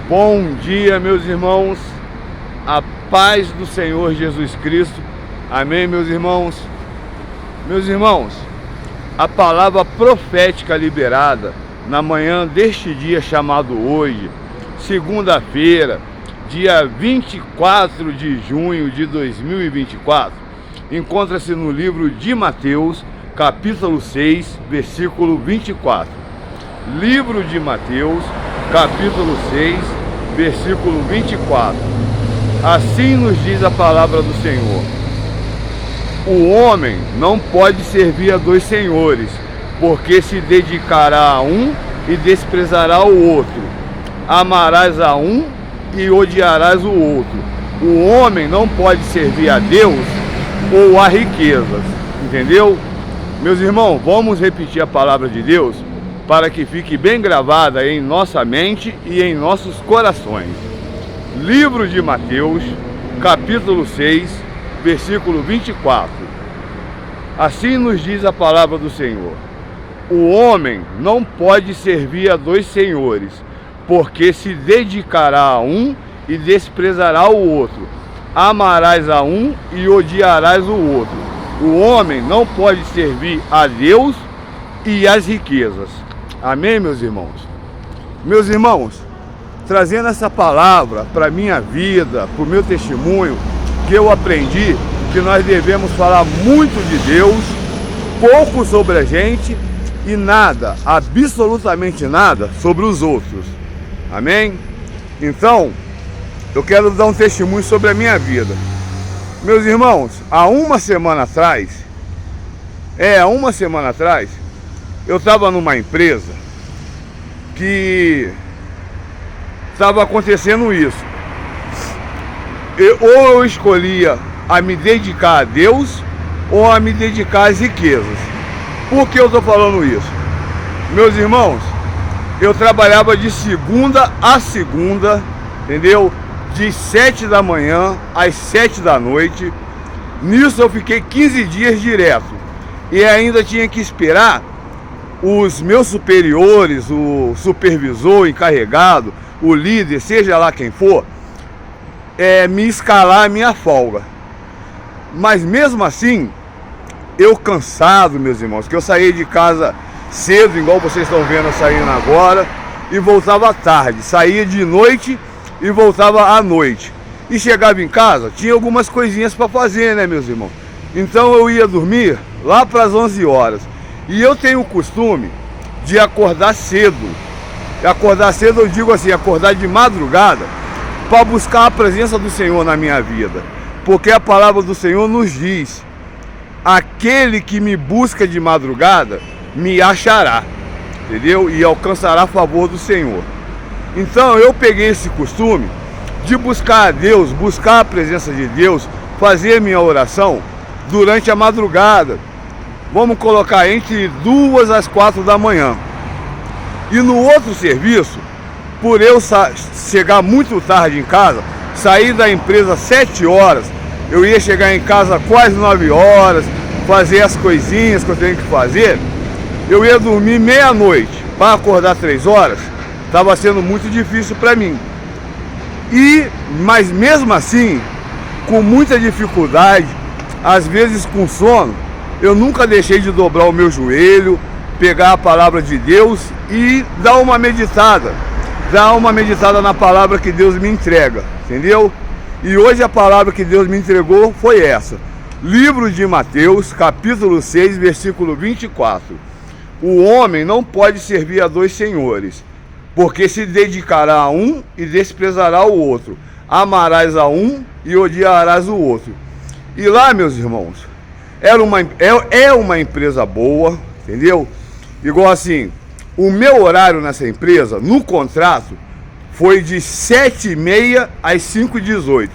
Bom dia, meus irmãos, a paz do Senhor Jesus Cristo, amém, meus irmãos? Meus irmãos, a palavra profética liberada na manhã deste dia chamado hoje, segunda-feira, dia 24 de junho de 2024, encontra-se no livro de Mateus, capítulo 6, versículo 24. Livro de Mateus, capítulo 6, versículo 24. Assim nos diz a palavra do Senhor: o homem não pode servir a dois senhores, porque se dedicará a um e desprezará o outro. Amarás a um e odiarás o outro. O homem não pode servir a Deus ou a riquezas. Entendeu? Meus irmãos, vamos repetir a palavra de Deus para que fique bem gravada em nossa mente e em nossos corações. Livro de Mateus, capítulo 6, versículo 24. Assim nos diz a palavra do Senhor: o homem não pode servir a dois senhores, porque se dedicará a um e desprezará o outro. Amarás a um e odiarás o outro. O homem não pode servir a Deus e às riquezas. Amém, meus irmãos? Meus irmãos, trazendo essa palavra para a minha vida, para o meu testemunho, que eu aprendi que nós devemos falar muito de Deus, pouco sobre a gente e nada, absolutamente nada, sobre os outros. Amém? Então, eu quero dar um testemunho sobre a minha vida. Meus irmãos, há uma semana atrás, eu estava numa empresa que estava acontecendo isso. Ou eu escolhia a me dedicar a Deus ou a me dedicar às riquezas. Por que eu estou falando isso? Meus irmãos, eu trabalhava de segunda a segunda, entendeu? De 7 da manhã às 7 da noite. Nisso eu fiquei 15 dias direto. E ainda tinha que esperar os meus superiores, o supervisor, o encarregado, o líder, seja lá quem for, me escalar a minha folga. Mas mesmo assim, eu cansado, meus irmãos, que eu saía de casa cedo, igual vocês estão vendo eu saindo agora, e voltava à tarde. Saía de noite e voltava à noite. E chegava em casa, tinha algumas coisinhas para fazer, né, meus irmãos? Então eu ia dormir lá para as 11 horas. E eu tenho o costume de acordar cedo. Acordar cedo, eu digo assim, acordar de madrugada, para buscar a presença do Senhor na minha vida. Porque a palavra do Senhor nos diz: aquele que me busca de madrugada, me achará, entendeu? E alcançará a favor do Senhor. Então eu peguei esse costume de buscar a Deus, buscar a presença de Deus, fazer minha oração durante a madrugada. Vamos colocar entre 2 às 4 da manhã. E no outro serviço, por eu chegar muito tarde em casa, sair da empresa às 7 horas, eu ia chegar em casa quase 9 horas, fazer as coisinhas que eu tenho que fazer, eu ia dormir meia-noite para acordar 3 horas, estava sendo muito difícil para mim. Mas mesmo assim, com muita dificuldade, às vezes com sono, eu nunca deixei de dobrar o meu joelho, pegar a palavra de Deus e dar uma meditada na palavra que Deus me entrega, entendeu? E hoje a palavra que Deus me entregou foi essa. Livro de Mateus, capítulo 6, versículo 24. O homem não pode servir a dois senhores, porque se dedicará a um e desprezará o outro. Amarás a um e odiarás o outro. E lá, meus irmãos, é uma empresa boa, entendeu? Igual assim, o meu horário nessa empresa, no contrato, foi de 7h30 às 5h18.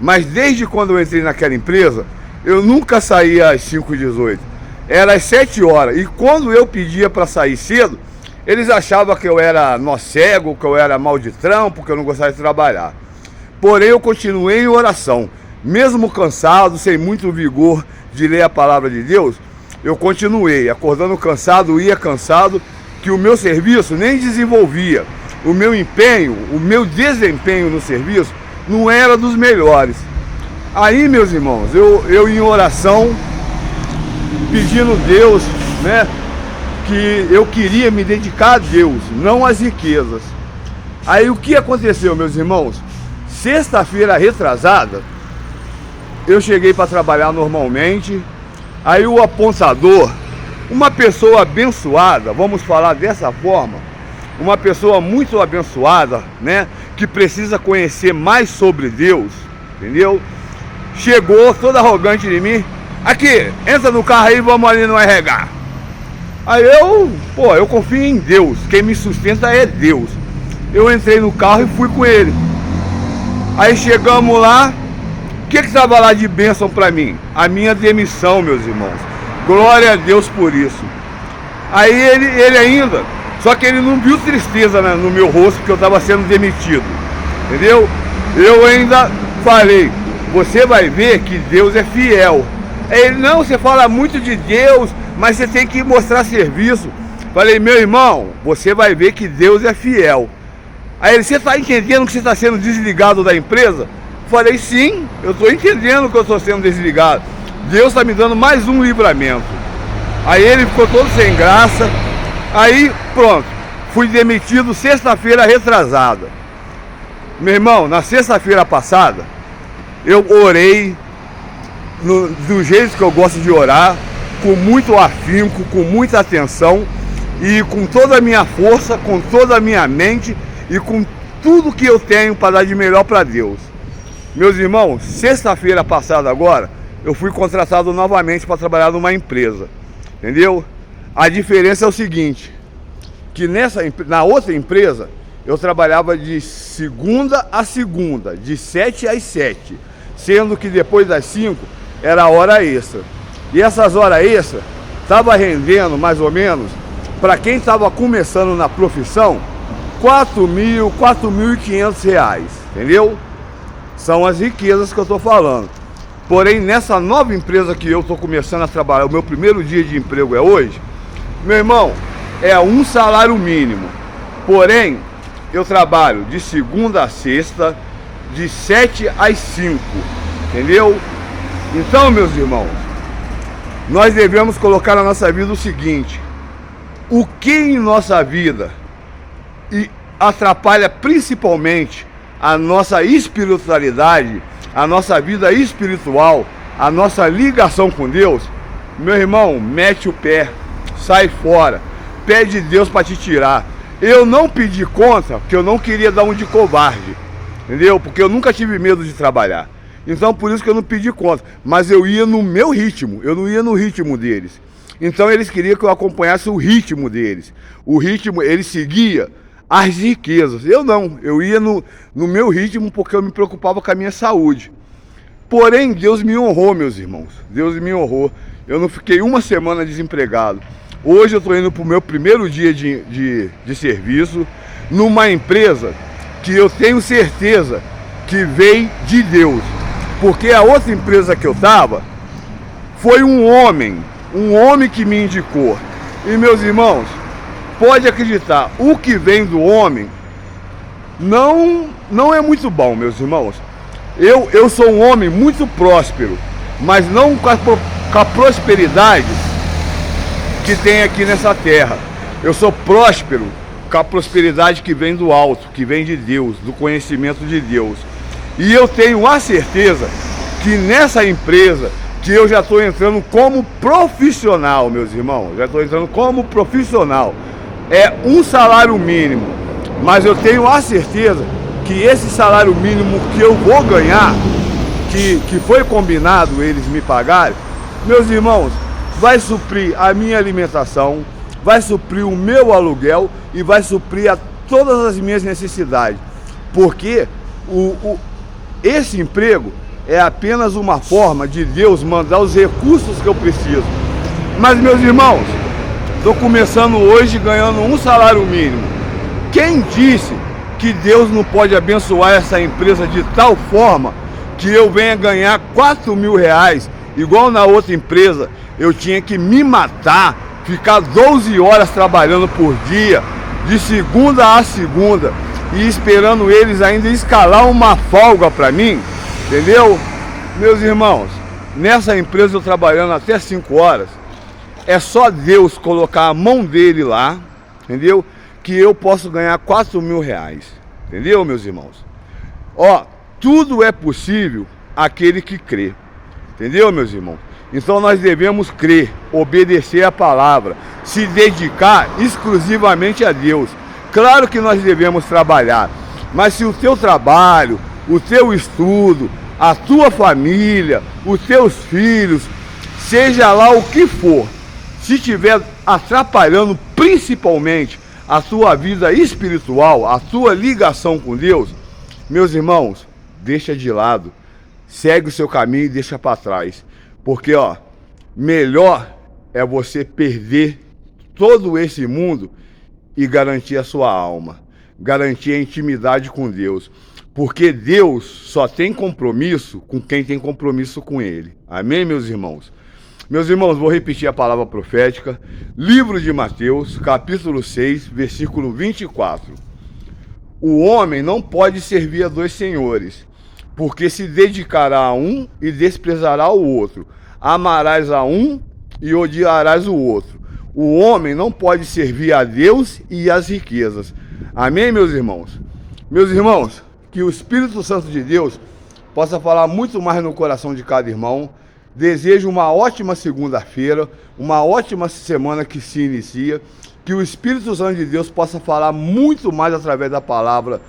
Mas desde quando eu entrei naquela empresa, eu nunca saía às 5h18. Era às 7 horas. E quando eu pedia para sair cedo, eles achavam que eu era nó cego, que eu era mal de trampo, que eu não gostava de trabalhar. Porém, eu continuei em oração. Mesmo cansado, sem muito vigor de ler a palavra de Deus, eu continuei, acordando cansado, ia cansado, que o meu serviço nem desenvolvia. o meu empenho, o meu desempenho no serviço não era dos melhores. Aí, meus irmãos, eu em oração, pedindo a Deus, né, que eu queria me dedicar a Deus, não às riquezas. Aí o que aconteceu, meus irmãos? Sexta-feira retrasada, eu cheguei para trabalhar normalmente. Aí o apontador, uma pessoa abençoada, vamos falar dessa forma, uma pessoa muito abençoada, né, que precisa conhecer mais sobre Deus, entendeu? Chegou todo arrogante de mim: aqui, entra no carro aí, vamos ali no RH. Aí eu confio em Deus, quem me sustenta é Deus. Eu entrei no carro e fui com ele. Aí chegamos lá, o que estava lá de bênção para mim? A minha demissão, meus irmãos. Glória a Deus por isso. Aí ele ainda, só que ele não viu tristeza, né, no meu rosto, porque eu estava sendo demitido, entendeu? Eu ainda falei: você vai ver que Deus é fiel. Aí ele: não, você fala muito de Deus, mas você tem que mostrar serviço. Falei: meu irmão, você vai ver que Deus é fiel. Aí ele: você está entendendo que você está sendo desligado da empresa? Falei: sim, eu estou entendendo que eu estou sendo desligado. Deus está me dando mais um livramento. Aí ele ficou todo sem graça. Aí pronto, fui demitido sexta-feira retrasada. Meu irmão, na sexta-feira passada, eu orei do jeito que eu gosto de orar, com muito afinco, com muita atenção e com toda a minha força, com toda a minha mente e com tudo que eu tenho para dar de melhor para Deus. Meus irmãos, sexta-feira passada agora, eu fui contratado novamente para trabalhar numa empresa, entendeu? A diferença é o seguinte, que na outra empresa, eu trabalhava de segunda a segunda, de 7 às 7, sendo que depois das 5 era hora extra. E essas horas extras estava rendendo mais ou menos, para quem estava começando na profissão, R$ 4.500, entendeu? São as riquezas que eu estou falando. Porém, nessa nova empresa que eu estou começando a trabalhar, o meu primeiro dia de emprego é hoje, meu irmão, é um salário mínimo. Porém, eu trabalho de segunda a sexta, de 7 às 5, entendeu? Então, meus irmãos, nós devemos colocar na nossa vida o seguinte: o que em nossa vida atrapalha principalmente a nossa espiritualidade, a nossa vida espiritual, a nossa ligação com Deus, meu irmão, mete o pé, sai fora, pede Deus para te tirar. Eu não pedi conta porque eu não queria dar um de covarde, entendeu? Porque eu nunca tive medo de trabalhar. Então por isso que eu não pedi conta, mas eu ia no meu ritmo, eu não ia no ritmo deles. Então eles queriam que eu acompanhasse o ritmo deles. O ritmo, ele seguia as riquezas. Eu não, eu ia no meu ritmo porque eu me preocupava com a minha saúde. Porém, Deus me honrou, meus irmãos. Deus me honrou. Eu não fiquei uma semana desempregado. Hoje eu estou indo para o meu primeiro dia de serviço numa empresa que eu tenho certeza que veio de Deus. Porque a outra empresa que eu estava foi um homem que me indicou. E meus irmãos, pode acreditar, o que vem do homem não é muito bom, meus irmãos. Eu sou um homem muito próspero, mas não com a prosperidade que tem aqui nessa terra. Eu sou próspero com a prosperidade que vem do alto, que vem de Deus, do conhecimento de Deus. E eu tenho a certeza que nessa empresa, que eu já estou entrando como profissional, meus irmãos, já estou entrando como profissional, é um salário mínimo, mas eu tenho a certeza que esse salário mínimo que eu vou ganhar, que foi combinado eles me pagarem, meus irmãos, vai suprir a minha alimentação, vai suprir o meu aluguel e vai suprir a todas as minhas necessidades, porque esse emprego é apenas uma forma de Deus mandar os recursos que eu preciso. Mas, meus irmãos, estou começando hoje ganhando um salário mínimo. Quem disse que Deus não pode abençoar essa empresa de tal forma que eu venha ganhar R$ 4.000, igual na outra empresa, eu tinha que me matar, ficar 12 horas trabalhando por dia, de segunda a segunda, e esperando eles ainda escalar uma folga para mim, entendeu? Meus irmãos, nessa empresa eu trabalhando até 5 horas, é só Deus colocar a mão dele lá, entendeu? Que eu posso ganhar 4 mil reais, entendeu, meus irmãos? Ó, tudo é possível aquele que crê, entendeu, meus irmãos? Então nós devemos crer, obedecer a palavra, se dedicar exclusivamente a Deus. Claro que nós devemos trabalhar, mas se o teu trabalho, o teu estudo, a tua família, os teus filhos, seja lá o que for, se estiver atrapalhando principalmente a tua vida espiritual, a tua ligação com Deus, meus irmãos, deixa de lado, segue o seu caminho e deixa para trás. Porque, ó, melhor é você perder todo esse mundo e garantir a sua alma, garantir a intimidade com Deus. Porque Deus só tem compromisso com quem tem compromisso com Ele. Amém, meus irmãos? Meus irmãos, vou repetir a palavra profética. Livro de Mateus, capítulo 6, versículo 24. O homem não pode servir a 2 senhores, porque se dedicará a um e desprezará o outro. Amarás a um e odiarás o outro. O homem não pode servir a Deus e às riquezas. Amém, meus irmãos? Meus irmãos, que o Espírito Santo de Deus possa falar muito mais no coração de cada irmão. Desejo uma ótima segunda-feira, uma ótima semana que se inicia. Que o Espírito Santo de Deus possa falar muito mais através da palavra,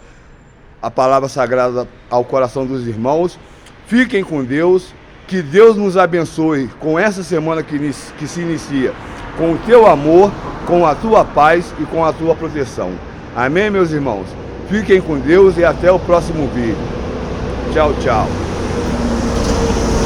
a palavra sagrada ao coração dos irmãos. Fiquem com Deus, que Deus nos abençoe com essa semana que se inicia, com o teu amor, com a tua paz e com a tua proteção. Amém, meus irmãos? Fiquem com Deus e até o próximo vídeo. Tchau, tchau.